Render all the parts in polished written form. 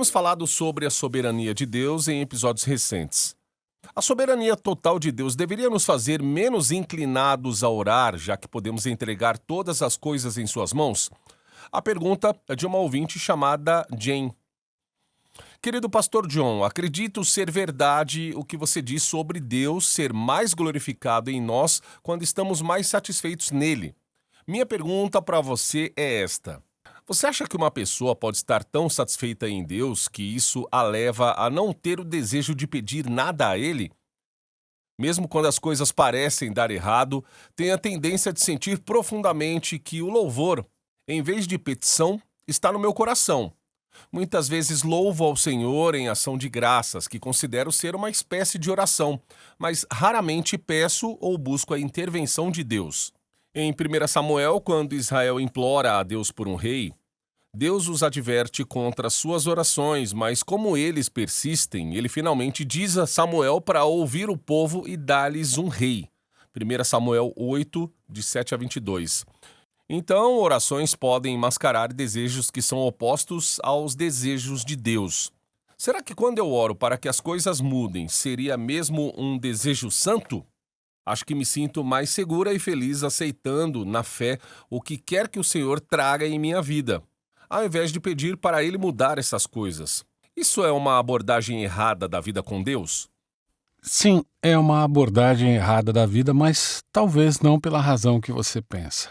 Temos falado sobre a soberania de Deus em episódios recentes. A soberania total de Deus deveria nos fazer menos inclinados a orar, já que podemos entregar todas as coisas em suas mãos? A pergunta é de uma ouvinte chamada Jane. Querido pastor John, acredito ser verdade o que você diz sobre Deus ser mais glorificado em nós quando estamos mais satisfeitos nele. Minha pergunta para você é esta. Você acha que uma pessoa pode estar tão satisfeita em Deus que isso a leva a não ter o desejo de pedir nada a Ele? Mesmo quando as coisas parecem dar errado, tem a tendência de sentir profundamente que o louvor, em vez de petição, está no meu coração. Muitas vezes louvo ao Senhor em ação de graças, que considero ser uma espécie de oração, mas raramente peço ou busco a intervenção de Deus. Em 1 Samuel, quando Israel implora a Deus por um rei, Deus os adverte contra suas orações, mas como eles persistem, ele finalmente diz a Samuel para ouvir o povo e dar-lhes um rei. 1 Samuel 8, de 7 a 22. Então, orações podem mascarar desejos que são opostos aos desejos de Deus. Será que quando eu oro para que as coisas mudem, seria mesmo um desejo santo? Acho que me sinto mais segura e feliz aceitando, na fé, o que quer que o Senhor traga em minha vida, ao invés de pedir para Ele mudar essas coisas. Isso é uma abordagem errada da vida com Deus? Sim, é uma abordagem errada da vida, mas talvez não pela razão que você pensa.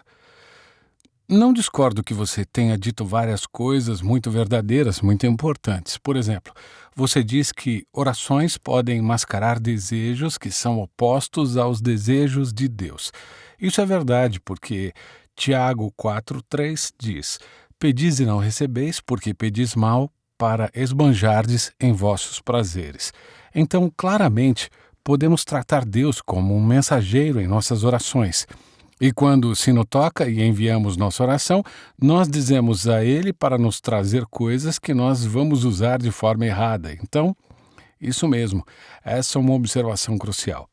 Não discordo que você tenha dito várias coisas muito verdadeiras, muito importantes. Por exemplo, você diz que orações podem mascarar desejos que são opostos aos desejos de Deus. Isso é verdade, porque Tiago 4,3 diz: Pedis e não recebeis, porque pedis mal, para esbanjardes em vossos prazeres. Então, claramente, podemos tratar Deus como um mensageiro em nossas orações. E quando o sino toca e enviamos nossa oração, nós dizemos a Ele para nos trazer coisas que nós vamos usar de forma errada. Então, isso mesmo, essa é uma observação crucial.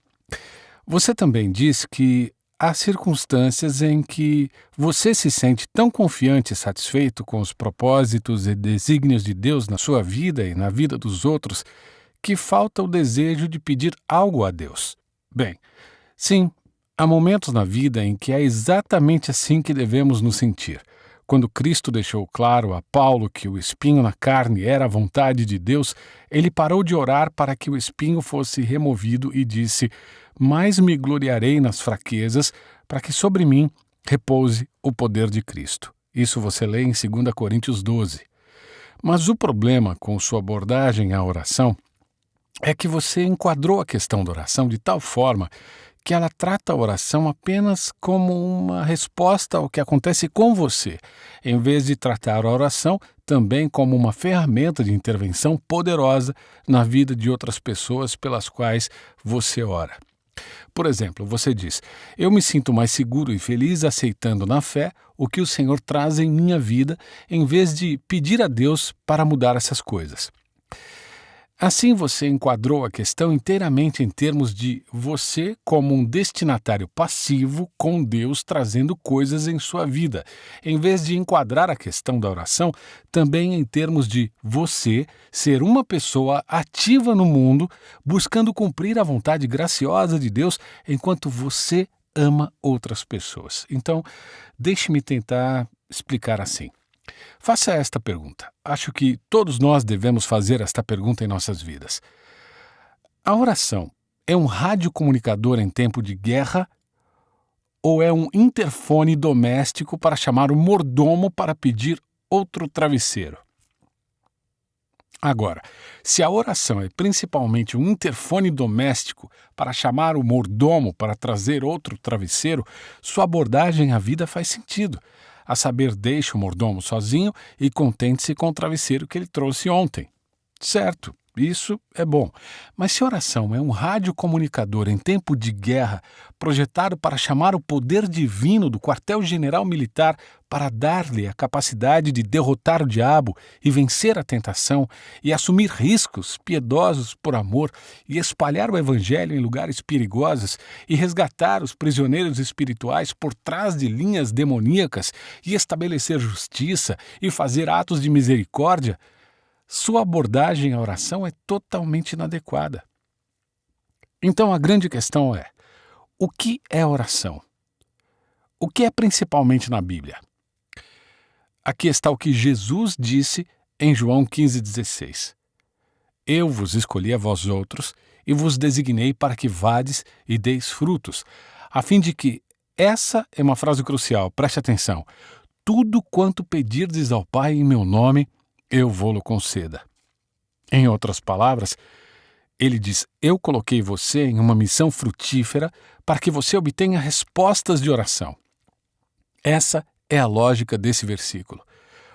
Você também diz que há circunstâncias em que você se sente tão confiante e satisfeito com os propósitos e desígnios de Deus na sua vida e na vida dos outros, que falta o desejo de pedir algo a Deus. Bem, sim, há momentos na vida em que é exatamente assim que devemos nos sentir. Quando Cristo deixou claro a Paulo que o espinho na carne era a vontade de Deus, ele parou de orar para que o espinho fosse removido e disse: "Mais me gloriarei nas fraquezas, para que sobre mim repouse o poder de Cristo." Isso você lê em 2 Coríntios 12. Mas o problema com sua abordagem à oração é que você enquadrou a questão da oração de tal forma que ela trata a oração apenas como uma resposta ao que acontece com você, em vez de tratar a oração também como uma ferramenta de intervenção poderosa na vida de outras pessoas pelas quais você ora. Por exemplo, você diz: "Eu me sinto mais seguro e feliz aceitando na fé o que o Senhor traz em minha vida, em vez de pedir a Deus para mudar essas coisas." Assim você enquadrou a questão inteiramente em termos de você como um destinatário passivo com Deus trazendo coisas em sua vida, em vez de enquadrar a questão da oração também em termos de você ser uma pessoa ativa no mundo, buscando cumprir a vontade graciosa de Deus enquanto você ama outras pessoas. Então, deixe-me tentar explicar assim. Faça esta pergunta. Acho que todos nós devemos fazer esta pergunta em nossas vidas. A oração é um radiocomunicador em tempo de guerra ou é um interfone doméstico para chamar o mordomo para pedir outro travesseiro? Agora, se a oração é principalmente um interfone doméstico para chamar o mordomo para trazer outro travesseiro, sua abordagem à vida faz sentido. A saber, deixe o mordomo sozinho e contente-se com o travesseiro que ele trouxe ontem. Certo, isso é bom. Mas se a oração é um radiocomunicador em tempo de guerra, projetado para chamar o poder divino do quartel-general militar para dar-lhe a capacidade de derrotar o diabo e vencer a tentação e assumir riscos piedosos por amor e espalhar o evangelho em lugares perigosos e resgatar os prisioneiros espirituais por trás de linhas demoníacas e estabelecer justiça e fazer atos de misericórdia, sua abordagem à oração é totalmente inadequada. Então a grande questão é: o que é oração? O que é principalmente na Bíblia? Aqui está o que Jesus disse em João 15,16. Eu vos escolhi a vós outros e vos designei para que vades e deis frutos, a fim de que, essa é uma frase crucial, preste atenção, tudo quanto pedirdes ao Pai em meu nome, eu vô-lo conceda. Em outras palavras, ele diz: eu coloquei você em uma missão frutífera para que você obtenha respostas de oração. Essa é a lógica desse versículo,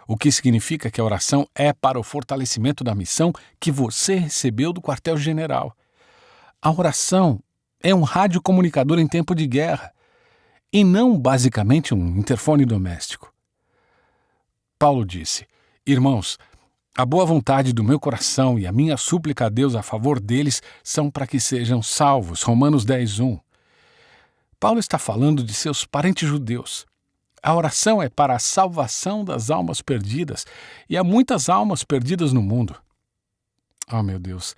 o que significa que a oração é para o fortalecimento da missão que você recebeu do quartel-general. A oração é um radiocomunicador em tempo de guerra, e não basicamente um interfone doméstico. Paulo disse: irmãos, a boa vontade do meu coração e a minha súplica a Deus a favor deles são para que sejam salvos. Romanos 10:1. Paulo está falando de seus parentes judeus. A oração é para a salvação das almas perdidas, e há muitas almas perdidas no mundo. Oh, meu Deus!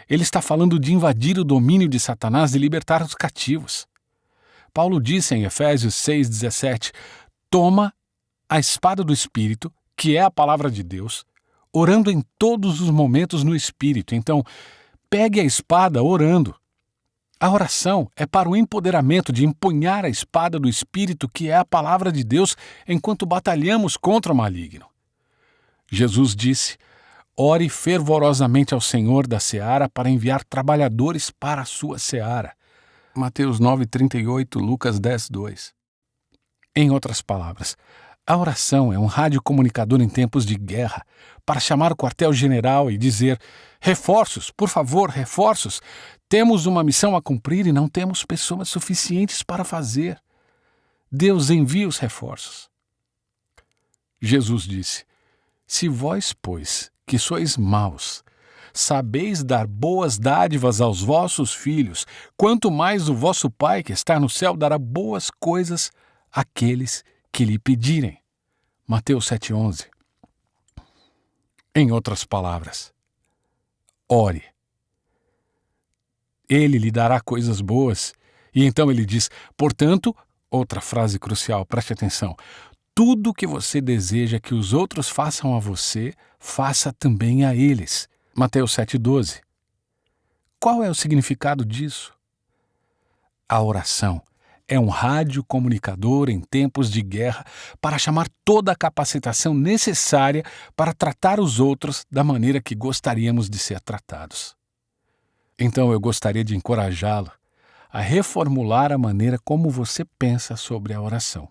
Ele está falando de invadir o domínio de Satanás e libertar os cativos. Paulo disse em Efésios 6,17: toma a espada do Espírito, que é a palavra de Deus, orando em todos os momentos no Espírito. Então, pegue a espada orando. A oração é para o empoderamento de empunhar a espada do Espírito, que é a palavra de Deus, enquanto batalhamos contra o maligno. Jesus disse: ore fervorosamente ao Senhor da seara para enviar trabalhadores para a sua seara. Mateus 9:38, Lucas 10:2. Em outras palavras, a oração é um radiocomunicador em tempos de guerra para chamar o quartel-general e dizer: reforços, por favor, reforços. Temos uma missão a cumprir e não temos pessoas suficientes para fazer. Deus envia os reforços. Jesus disse: se vós, pois, que sois maus, sabeis dar boas dádivas aos vossos filhos, quanto mais o vosso Pai que está no céu dará boas coisas àqueles que lhe pedirem. Mateus 7:11. Em outras palavras, ore. Ele lhe dará coisas boas. E então ele diz: portanto, outra frase crucial, preste atenção, tudo que você deseja que os outros façam a você, faça também a eles. Mateus 7:12. Qual é o significado disso? A oração é um radiocomunicador em tempos de guerra para chamar toda a capacitação necessária para tratar os outros da maneira que gostaríamos de ser tratados. Então eu gostaria de encorajá-lo a reformular a maneira como você pensa sobre a oração.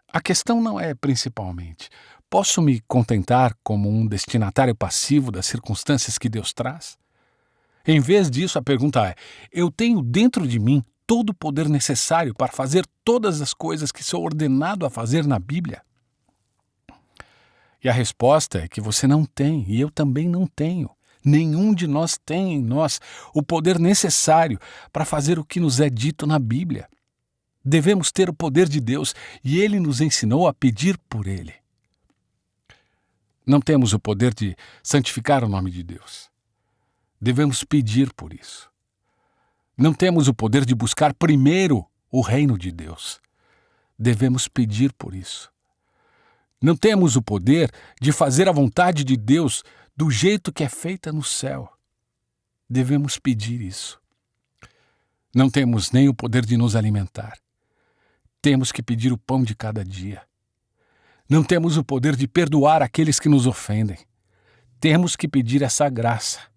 A questão não é principalmente: posso me contentar como um destinatário passivo das circunstâncias que Deus traz? Em vez disso, a pergunta é: eu tenho dentro de mim todo o poder necessário para fazer todas as coisas que sou ordenado a fazer na Bíblia? E a resposta é que você não tem, e eu também não tenho. Nenhum de nós tem em nós o poder necessário para fazer o que nos é dito na Bíblia. Devemos ter o poder de Deus, e Ele nos ensinou a pedir por Ele. Não temos o poder de santificar o nome de Deus. Devemos pedir por isso. Não temos o poder de buscar primeiro o reino de Deus. Devemos pedir por isso. Não temos o poder de fazer a vontade de Deus do jeito que é feita no céu. Devemos pedir isso. Não temos nem o poder de nos alimentar. Temos que pedir o pão de cada dia. Não temos o poder de perdoar aqueles que nos ofendem. Temos que pedir essa graça.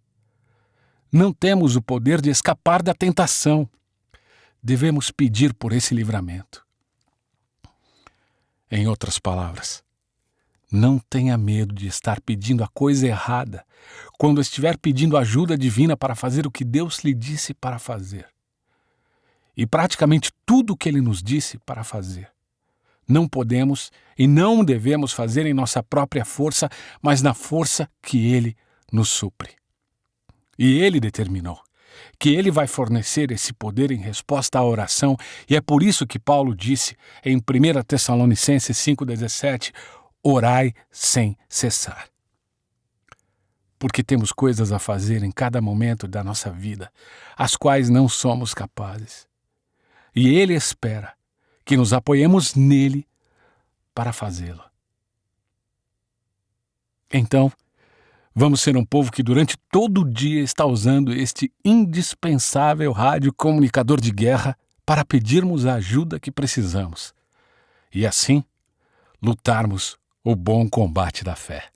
Não temos o poder de escapar da tentação. Devemos pedir por esse livramento. Em outras palavras, não tenha medo de estar pedindo a coisa errada quando estiver pedindo ajuda divina para fazer o que Deus lhe disse para fazer. E praticamente tudo o que Ele nos disse para fazer. Não podemos e não devemos fazer em nossa própria força, mas na força que Ele nos supre. E Ele determinou que Ele vai fornecer esse poder em resposta à oração, e é por isso que Paulo disse em 1 Tessalonicenses 5,17, orai sem cessar. porque temos coisas a fazer em cada momento da nossa vida, as quais não somos capazes. E Ele espera que nos apoiemos nele para fazê-lo. Então, vamos ser um povo que durante todo o dia está usando este indispensável rádio comunicador de guerra para pedirmos a ajuda que precisamos. E assim, lutarmos o bom combate da fé.